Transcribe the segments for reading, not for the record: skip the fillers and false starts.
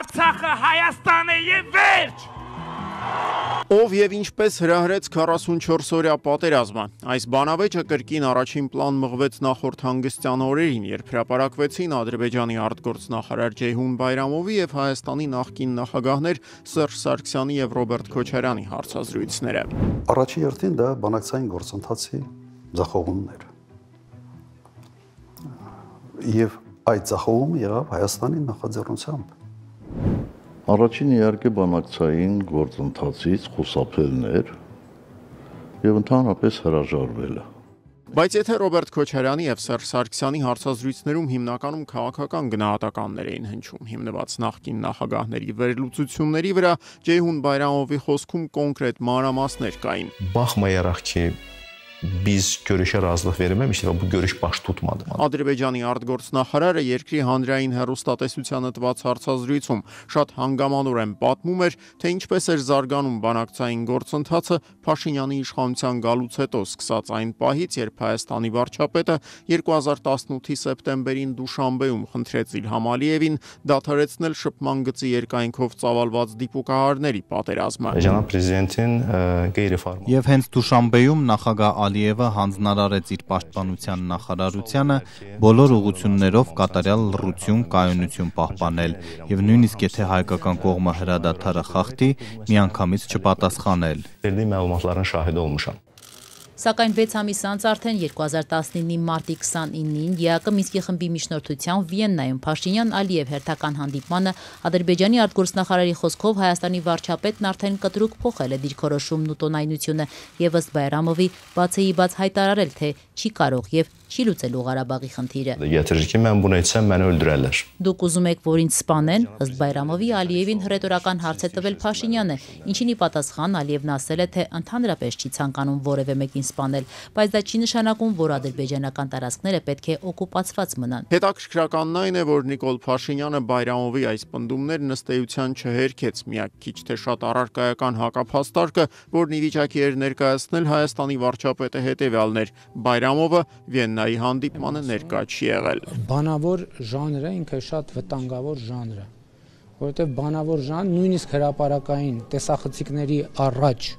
Արցախը Հայաստան է եւ վերջ։ Ով եւ ինչպես հրահրեց 44-օրյա պատերազմը։ Այս բանավեճը կրկին առաջին պլան մղվեց նախորդ հանգստյան օրերին, երբ հրապարակվեցին Ադրբեջանի արտգործնախարար Ջեյհուն Բայրամովի եւ Հայաստանի նախկին նախագահներ Սերժ Սարգսյանի եւ Ռոբերտ Քոչարյանի հարցազրույցները։ Առաջին հերթին դա բանակցային գործընթացի ձախողումն էր։ Եվ այդ ձախողումը եղավ Հայաստանի նախաձեռնությամբ։ Առաջին իհարկե բանակցային գործընթացից խուսափելն էր եւ ընդհանրապես հրաժարվելը։ Բայց եթե Ռոբերտ Քոչարյանի եւ Սերժ Սարգսյանի հարցազրույցներում հիմնականում քաղաքական գնահատականներ էին հնչում, հիմնված նախկին նախագահների վերլուծությունների վրա, Ջեյհուն Բայրամովի խոսքում կոնկրետ մանրամասներ կային։ Baxma yaraq ki, biz görüşə razılıq verməmişdik və bu görüş baş tutmadı. Ադրբեջանի արտգործնախարարը երկրի հանրային հեռուստատեսությանը տված հարցազրույցում շատ հանգամանորեն պատմում էր, թե ինչպես էր զարգանում բանակցային գործընթացը Փաշինյանի իշխանության գալուց հետո, սկսած այն պահից, երբ Հայաստանի վարչապետը 2018-ի սեպտեմբերին Դուշանբեում խնդրեց Իլհամ Ալիևին դադարեցնել շփման գծի երկայնքով ծավալված դիպուկահարների պատերազմը։ Cənab prezidentin qeyri-formal Եվ հենց Դուշանբեում նախագահ Ալիևը հանձնարարեց իր պաշտպանության նախարարությանը բոլոր ուղղություններով կատարյալ լռություն, կայունություն պահպանել եւ նույնիսկ եթե հայկական կողմը հրադադարը խախտի, միանգամից չպատասխանել։ verdiyi məlumatların şahidi olmuşam. Սակայն 6 ամիս անց արդեն 2019-ի մարտի 29-ին ԵԱԿ Մինսկի խմբի միջնորդությամբ Վիեննայում Փաշինյան-Ալիև հերթական հանդիպմանը Ադրբեջանի արտգործնախարարի խոսքով Հայաստանի վարչապետն արդեն կտրուկ փոխել է դիրքորոշումն ու տոնայնությունը եւ ըստ Բայրամովի բացեի բաց հայտարարել, թե չի կարող եւ չի լուծելու Ղարաբաղի խնդիրը։ Gətirir ki, mən bunu etsəm məni öldürərlər. Դուք ուզում եք, որ ինձ սպանեն, ըստ Բայրամովի Ալիևին հռետորական հարց է տվել Փաշինյանը, ինչին ի պատասխան Ալիևն ասել է, թե ընդհանրապես չի ցանկանում որևէ մեկին սպանել, բայց դա չի նշանակում, որ ադրբեջանական տարածքները պետք է օկուպացված մնան։ Հետաքրքրականն այն է, որ Նիկոլ Փաշինյանը Բայրամովի այս պնդումներն ըստ էության չհերքեց, միակ քիչ թե շատ առարկայական հակափաստարկը, որն ի վիճակի էր ներկայացնել Հայաստանի վարչապետը հետևյալն էր. Բայրամովը Վիեննայի հանդիպմանը ներկա չի եղել։ Բանավոր ժանրը ինքը շատ վտանգավոր ժանր է, որովհետև բանավոր ժանր նույնիսկ հրապարակային տեսախցիկների առաջ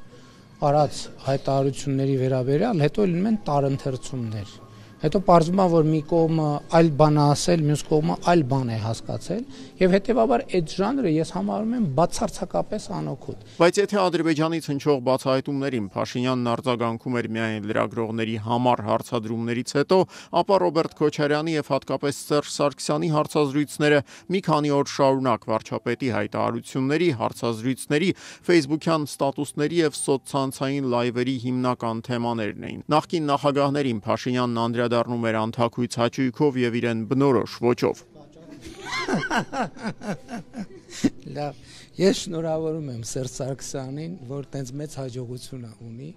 արած հայտարարությունների վերաբերյալ հետո լինում են տարընթերցումներ։ Հետո պարզվում է, որ մի կողմը այլ բան է ասել, մյուս կողմը այլ բան է հասկացել, եւ հետեւաբար այդ ժանրը ես համարում եմ բացարձակապես անօգուտ։ Բայց եթե Ադրբեջանից հնչող բացահայտումներին Փաշինյանն արձագանքում էր միայն լրագրողների համառ հարցադրումներից հետո, ապա Ռոբերտ Քոչարյանի եւ հատկապես Սերժ Սարգսյանի հարցազրույցները մի քանի օր շարունակ վարչապետի հայտարարությունների, հարցազրույցների, Facebook-յան ստատուսների եւ սոցցանցային լայվերի հիմնական թեմաներն էին։ Նախկին նախագահներին Փաշինյանն անդրադառնում էր անթաքույց հաճույքով եւ իրեն բնորոշ ոճով։ Լավ, ես շնորհավորում եմ Սերժ Սարգսյանին, որ տենց մեծ հաջողություն ունի։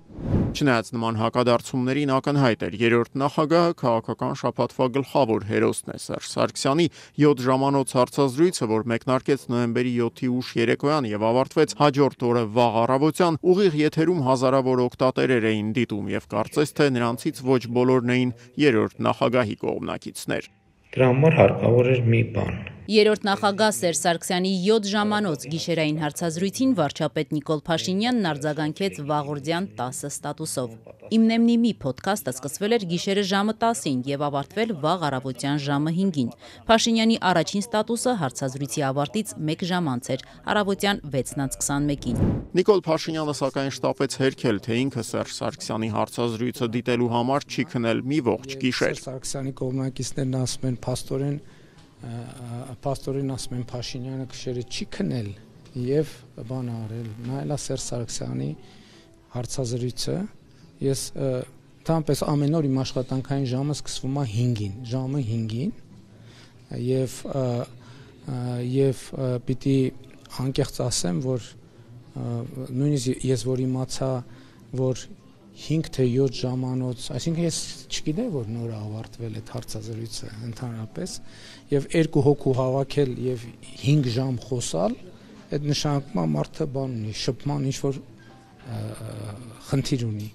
Չնայած նման հակադարձումներին ակնհայտ էր երրորդ նախագահը քաղաքական շաբաթվա գլխավոր հերոսն է Սերժ Սարգսյանի 7 ժամանոց հարցազրույցը, որ մեկնարկեց նոյեմբերի 7-ի ուշ երեկոյան եւ ավարտվեց հաջորդ օրը վաղ առավոտյան, ուղիղ եթերում հազարավոր օգտատերեր էին դիտում եւ կարծես թե նրանցից ոչ բոլորն էին երրորդ նախագահի կողմնակիցներ։ Դրա համար հարկավոր էր մի բան։ Երրորդ նախագահ Սերժ Սարգսյանի 7 ժամանոց գիշերային հարցազրույցին վարչապետ Նիկոլ Փաշինյանն արձագանքեց վաղորդյան 10 ստատուսով։ Իմնեմնի մի փոդքասթը սկսվել էր գիշերը ժամը 10-ին եւ ավարտվել վաղ առավոտյան ժամը 5-ին։ Փաշինյանի առաջին ստատուսը հարցազրույցի ավարտից 1 ժամ անց էր, առավոտյան 6:21-ին։ Նիկոլ Փաշինյանը սակայն շտապեց հերքել, թե ինքը Սերժ Սարգսյանի հարցազրույցը դիտելու համար չի քնել մի ողջ գիշեր։ Սերժ Սարգսյանի կողմնակիցներն ասում են Պաստորին ասում են Փաշինյանը գիշերը չի քնել եւ բան արել, նայելա Սերժ Սարգսյանի հարցազրույցը, ես տանպես ամեն օր իմ աշխատանքային ժամը սկսվում է 5-ին, ժամը 5-ին եւ պիտի անկեղծ ասեմ, որ նույնիսկ ես որ իմացա, որ 5 թե 7 ժամանոց, այսինքն ես չգիտեի, որ նոր ավարտվել այդ հարցազրույցը ընդհանրապես եւ 2 հոգու հավաքել եւ 5 ժամ խոսալ, այդ նշանակում է մարդը բան ունի, շփման ինչ որ խնդիր ունի։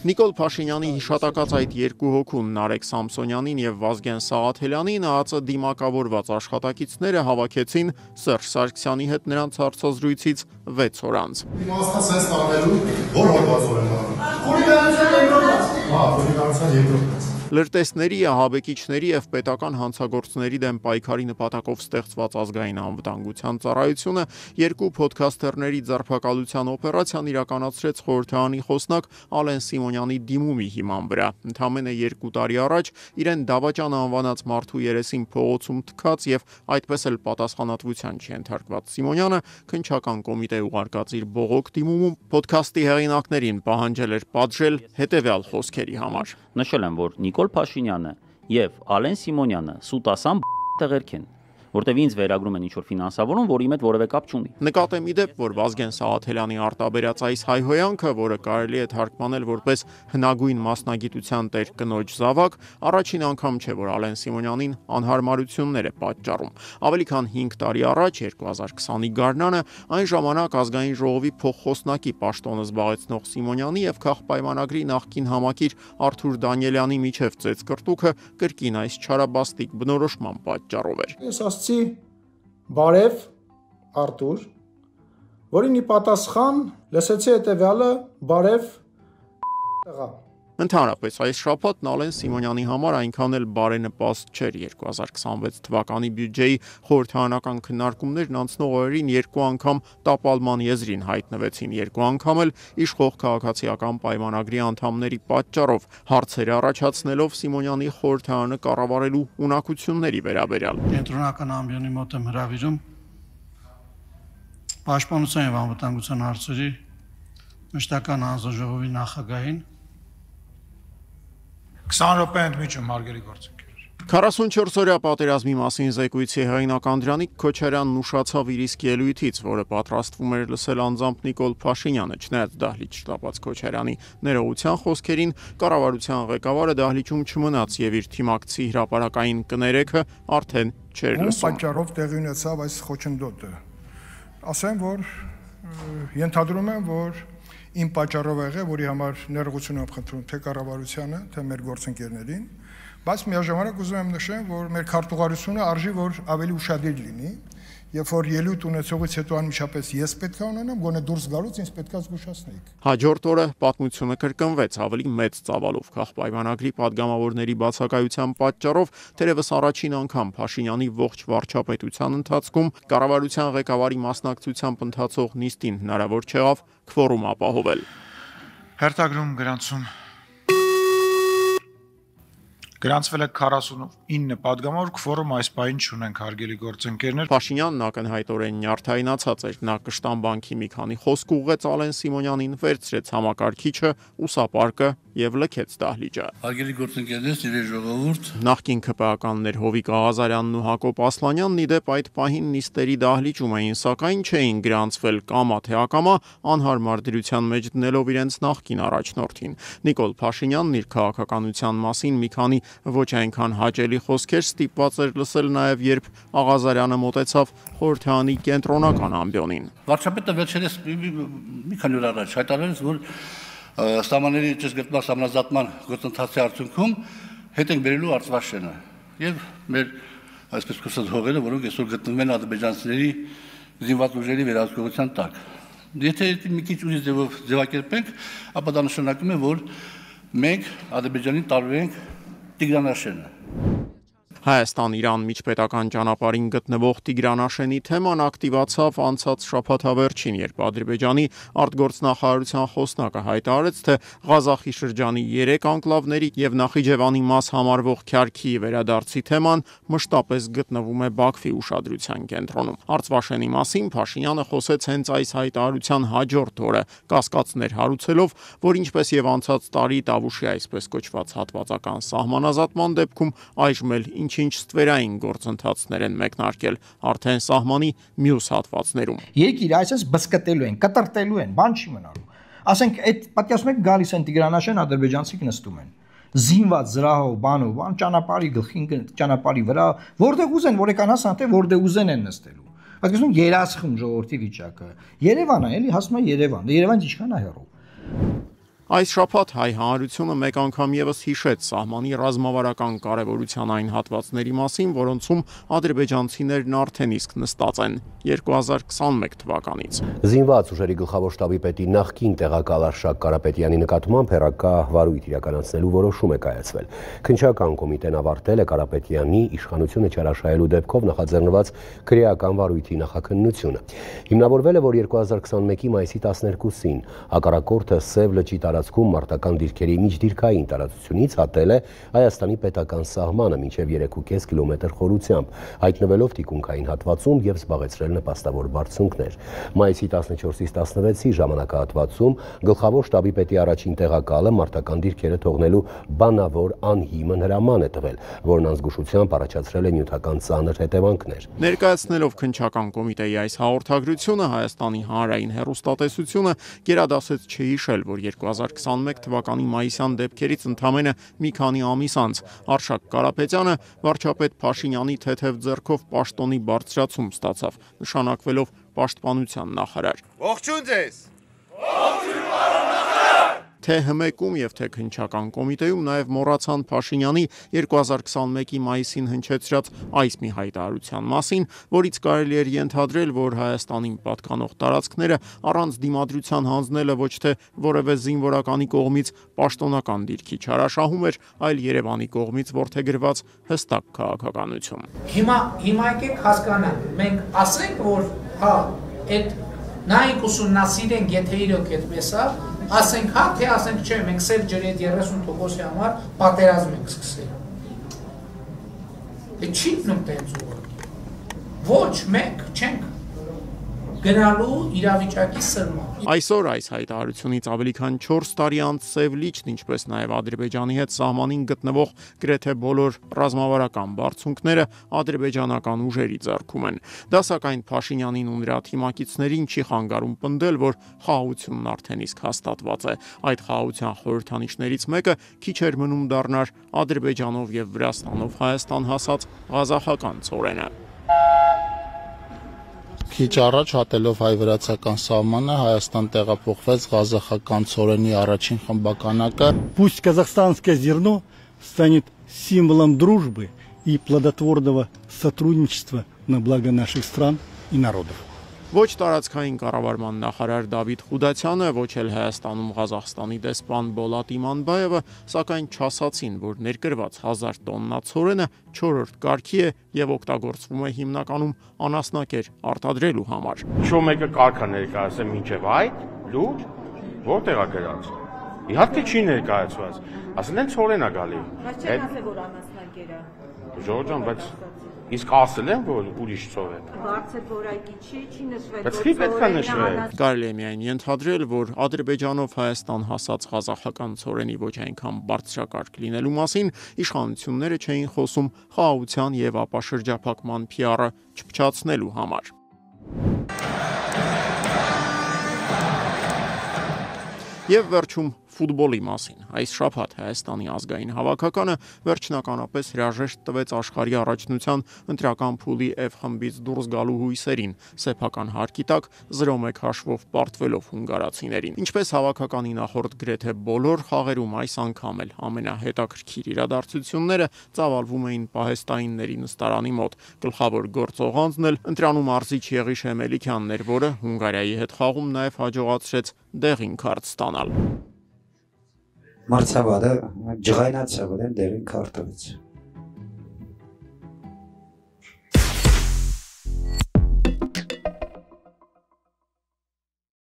Նիկոլ Փաշինյանի հիշատակած այդ երկու հոգուն Նարեկ Սամսոնյանին եւ Վազգեն Սաղաթելյանին ԱԱԾ դիմակավորված աշխատակիցները հավաքեցին Սերժ Սարգսյանի հետ նրանց հարցազրույցից 6 օր անց։ Իմաստը sense տանելու որ հոդվածով են անում։ Խորհրդանության երկրորդ։ Խորհրդանության երկրորդ։ Լրտեսների, ահաբեկիչների եւ պետական հանցագործների դեմ պայքարի նպատակով ստեղծված ազգային անվտանգության ծառայությունը երկու փոդքասթերների ձերբակալության օպերացիան իրականացրեց խորհրդարանի խոսնակ Ալեն Սիմոնյանի դիմումի հիման վրա։ Ընդամենը 2 տարի առաջ իրեն դավաճան անվանած մարդու երեսին փողոցում թքած եւ այդպես էլ պատասխանատվության չենթարկված Սիմոնյանը քննչական կոմիտե ուղարկած իր բողոք դիմումում փոդքասթի հեղինակներին պահանջել էր պատժել հետեւյալ խոսքերի համար։ Նշել եմ, որ Նիկոլ Փաշինյանը եւ Ալեն Սիմոնյանը սուտասան տղերք են, որտեւ ինձ վերագրում են ինչ-որ ֆինանսավորում, որի հետ որևէ կապ չունի։ Նկատեմ ի դեպ, որ Վազգեն Սաղաթելյանի արտաբերած այս հայհոյանքը, որը կարելի է թարգմանել որպես հնագույն մասնագիտության տեր կնոջ զավակ, առաջին անգամ չէ, որ Ալեն Սիմոնյանին անհարմարություններ է պատճառում։ Ավելի քան 5 տարի առաջ 2020-ի գարնանը այն ժամանակ ազգային ժողովի փոխխոսնակի պաշտոնը զբաղեցնող Սիմոնյանի եւ քաղաքպայմանագրի նախկին համակիր Արթուր Դանիելյանի միջև ծեծկրտուքը կրկին այս չարաբաստիկ բնորոշման պատճառով էր։ Բարև Արտուր, որին ի պատասխան լսեցի հետևյալը բարև տղա։ Ընդհանրապես այս շաբաթն Ալեն Սիմոնյանի համար այնքան էլ բարենպաստ չէր 2026 թվականի բյուջեի խորհրդարանական քննարկումներն անցնող օրերին երկու անգամ տապալման եզրին հայտնվեցին, երկու անգամ էլ իշխող քաղաքացիական պայմանագրի անդամների պատճառով հարցեր առաջացնելով Սիմոնյանի խորհրդարանը կառավարելու ունակությունների վերաբերյալ։ Կենտրոնական ամբիոնի մոտ եմ հրավիրում Պաշտպանության եւ անվտանգության հարցերի մշտական հանձնաժողովի նախագահին 20 րոպե ընդմիջում Մարգարի գործընկեր։ 44-օրյա պատերազմի մասին զեկույցի հեղինակ Անդրանիկ Քոչարյանն ուշացավ իր իսկ ելույթից, որը պատրաստվում էր լսել անձամբ Նիկոլ Փաշինյանը, չնայած դահլիճ շտապած Քոչարյանի ներողության խոսքերին, կառավարության ղեկավարը դահլիճում չմնաց եւ իր թիմակցի հրապարակային կներեքը արդեն չէր լսում։ Պատճառով տեղի ունեցավ այս խոչընդոտը։ Ասեմ, որ ենթադրում եմ, որ իմ պատճառով եղել, որի համար ներողություն եմ խնդրում թե կառավարությանը, թե մեր գործընկերներին, բայց միաժամանակ ուզում եմ նշեմ, որ մեր քարտուղարությունը արժի, որ ավելի ուշադիր լինի, երբ որ ելույթ ունեցողից հետո անմիջապես ես պետք է ունենամ, գոնե դուրս գալուց ինձ պետք է զգուշացնեիք։ Հաջորդ օրը պատմությունը կրկնվեց ավելի մեծ ծավալով քաղաքպայմանագրի падգամավորների բացակայության պատճառով, թերևս առաջին անգամ Փաշինյանի ողջ վարչապետության ընթացքում կառավարության ղեկավարի մասնակցությամբ ընթացող նիստին հնարավոր չեղավ քվորում ապահովել։ Հերթագրում գրանցվել է 49 падգամավոր, քվորում այս պահին չունենք հարգելի գործընկերներ։ Փաշինյանն ակնհայտորեն նյարդայնացած էր, նա կշտամբանքի մի քանի խոսք ուղղեց Ալեն Սիմոնյանին, վերցրեց համակարգիչը, ուսապարկը եւ լքեց դահլիճը։ Հարգելի գործընկերներ, սիրելի ժողովուրդ, նախկին ԿՊԱ-ականներ Հովիկ Աղազարյանն ու Հակոբ Ասլանյանն ի դեպ այդ պահին նիստերի դահլիճում էին, սակայն չէին գրանցվել կամա թե ակամա անհարմար դրության մեջ դնելով իրենց նախկին առաջնորդին։ Նիկոլ Փաշինյանն իր քաղաքականության մասին մի քանի ոչ այնքան հաճելի խոսքեր ստիպված էր լսել նաև երբ Աղազարյանը մոտեցավ խորհրդարանի կենտրոնական ամբիոնին։ Վարչապետը վերջերս մի քանի օր առաջ հայտարարեց, որ սահմանների ճշգրտման համազատման գործընթացի արդյունքում հետ ենք բերելու Արցախաշենը եւ մեր այսպես կոչված հողերը, որոնք այսօր գտնվում են ադրբեջանցիների զինված ուժերի վերահսկողության տակ։ Եթե մի քիչ ուրիշ ձևով ձևակերպենք, ապա դա նշանակում է, որ մենք Ադրբեջանին տարվենք Տիգրանաշենը։ Հայաստան-Իրան միջպետական ճանապարհին գտնվող Տիգրանաշենի թեման ակտիվացավ անցած շաբաթավերջին, երբ Ադրբեջանի արտգործնախարարության խոսնակը հայտարարեց, թե Ղազախի շրջանի 3 անկլավների եւ Նախիջևանի մաս համարվող Քյարքի վերադարձի թեման մշտապես գտնվում է Բաքվի ուշադրության կենտրոնում։ Արցախաշենի մասին Փաշինյանը խոսեց հենց այս հայտարարության հաջորդ օրը, կասկածներ հարուցելով, որ ինչպես եւ անցած տարի Տավուշի այսպես կոչված հատվածական սահմանազատման դեպքում այժմ էլ ինչ ստվերային գործընթացներ են մեկնարկել արդեն սահմանի մյուս հատվածներում։ Երկիրը այսպես բսկտելու են, կտրտելու են, բան չի մնալու։ Ասենք այդ պատկերացնում եք գալիս են Տիգրանաշեն ադրբեջանցիք նստում են։ Զինված զրահով, բանով, ճանապարհի գլխին ճանապարհի վրա, որտեղ ուզեն, որեկան հասան, թե որտեղ ուզեն են նստելու։ Պատկերացնում երասխում ժողովրդի վիճակը։ Երևանը էլի հասնում է Երևան։ Երևանից ինչքան է հեռու։ Այս շաբաթ հայ հանրությունը մեկ անգամ ևս հիշեց սահմանի ռազմավարական կարևորության այն հատվածների մասին, որոնցում ադրբեջանցիներն արդեն իսկ նստած են 2021 թվականից։ Զինված ուժերի գլխավոր շտաբի պետի նախկին տեղակալ Արշակ Կարապետյանի նկատմամբ հերակա վարույթ իրականացնելու որոշում է կայացվել։ Քննչական կոմիտեն ավարտել է Կարապետյանի իշխանությունը չարաշահելու դեպքով նախաձեռնված քրեական վարույթի նախաքննությունը։ Հիմնավորվել է, որ 2021-ի մայիսի 12-ին հակառակորդը Սև լճի տարածքում մարտական դիրքերի միջդիրքային տարածությունից հատել է Հայաստանի պետական սահմանը մինչև 3.5 կիլոմետր խորությամբ, հայտնվելով թիկունքային հատվածում եւ զբաղեցրել նպաստավոր բարձունքներ։ Մայիսի 14-ից 16-ի ժամանակահատվածում գլխավոր շտաբի պետի առաջին տեղակալը մարտական դիրքերը թողնելու բանավոր անհիմն հրաման է տվել, որն անզգուշությամբ առաջացրել է նյութական ծանր հետևանքներ։ Ներկայացնելով քննչական կոմիտեի այս հաղորդագրությունը Հայաստանի հանրային հեռուստատեսությունը գերադասեց չհիշել, որ 2021 թվականի մայիսյան դեպքերից ընդամենը մի քանի ամիս անց Արշակ Կարապետյանը վարչապետ Փաշինյանի թեթև ձեռքով պաշտոնի բարձրացում ստացավ, նշանակվելով պաշտպանության նախարար։ Ողջույն ձեզ։ Թե հմեկում եւ թե քննչական կոմիտեում նաեւ մոռացան Փաշինյանի 2021-ի մայիսին հնչեցրած այս մի հայտարարության մասին, որից կարելի էր ենթադրել, որ Հայաստանին պատկանող տարածքները առանց դիմադրության հանձնելը ոչ թե որևէ զինվորականի կողմից պաշտոնական դիրքի չարաշահում էր, այլ Երևանի կողմից որդեգրված հստակ քաղաքականություն։ Հիմա եկեք հասկանանք, մենք ասենք, որ հա, այդ նայենք ուսումնասիրենք, եթե իրոք այդպես է, ասենք հա, թե ասենք չէ, մենք սև ջրի այդ 30%-ի համար պատերազմ ենք սկսել։ Է չի նմտենց ուղղակի։ Ոչ, մենք չենք գնալու իրավիճակի սրման։ Այսօր այս հայտարարությունից ավելի քան 4 տարի անց Սև լիճն, ինչպես նաև Ադրբեջանի հետ սահմանին գտնվող գրեթե բոլոր ռազմավարական բարձունքները ադրբեջանական ուժերի ձեռքում են։ Դա սակայն Փաշինյանին ու նրա թիմակիցներին չի խանգարում պնդել, որ խաղաղությունն արդեն իսկ հաստատված է։ Այդ խաղաղության խորհրդանիշներից մեկը քիչ էր մնում դառնար Ադրբեջանով եւ Վրաստանով Հայաստան հասած ղազախական ծորենը։ Քիչ առաջ հատելով հայ-վրացական սահմանը Հայաստան տեղափոխվեց ղազախական ծորենի առաջին խմբականակը։ Пусть казахстанское зерно станет символом дружбы и плодотворного сотрудничества на благо наших стран и народов. Ոչ տարածքային կառավարման նախարար Դավիթ Խուդացյանը, ոչ էլ Հայաստանում Ղազախստանի դեսպան Բոլատ Իմանբայևը, սակայն չասացին, որ ներկրված 1000 տոննա ցորենը 4-րդ կարգի է եւ օգտագործվում է հիմնականում անասնակեր արտադրելու համար։ Ինչ-որ մեկը կարգա ներկայացել մինչև այդ լուր, որտեղ է գրած։ Իհարկե չի ներկայացված։ Ասել են ցորեն է գալի։ Բայց չեն ասել, որ անասնակեր է։ Ժողովուրդ, բայց իսկ ասել են, որ ուրիշ ցորեն։ Բարձր որակի չի նշվել։ Բայց ի պետք է նշվել։ Կարելի է միայն ենթադրել, որ Ադրբեջանով Հայաստան հասած ղազախական ցորենի ոչ այնքան բարձրակարգ լինելու մասին իշխանությունները չէին խոսում խաղաղության եւ ապաշրջափակման PR-ը չփչացնելու համար։ Եվ վերջում ֆուտբոլի մասին։ Այս շաբաթ Հայաստանի ազգային հավաքականը վերջնականապես հրաժեշտ տվեց աշխարհի առաջնության ընտրական փուլի F խմբից դուրս գալու հույսերին, սեփական հարկի տակ 0-1 հաշվով պարտվելով հունգարացիներին։ Ինչպես հավաքականի նախորդ գրեթե բոլոր խաղերում այս անգամ էլ ամենահետաքրքիր իրադարձությունները ծավալվում էին պահեստայինների նստարանի մոտ։ Գլխավոր գործողանձն էլ ընտրանում Արզիչ Եղիշե Մելիքյանն էր, որը Հունգարիայի հետ խաղում նաև հաջողացրեց դեղին քարտ ստանալ։ Մարցավադը ջղայնացավ դեղին քարտից։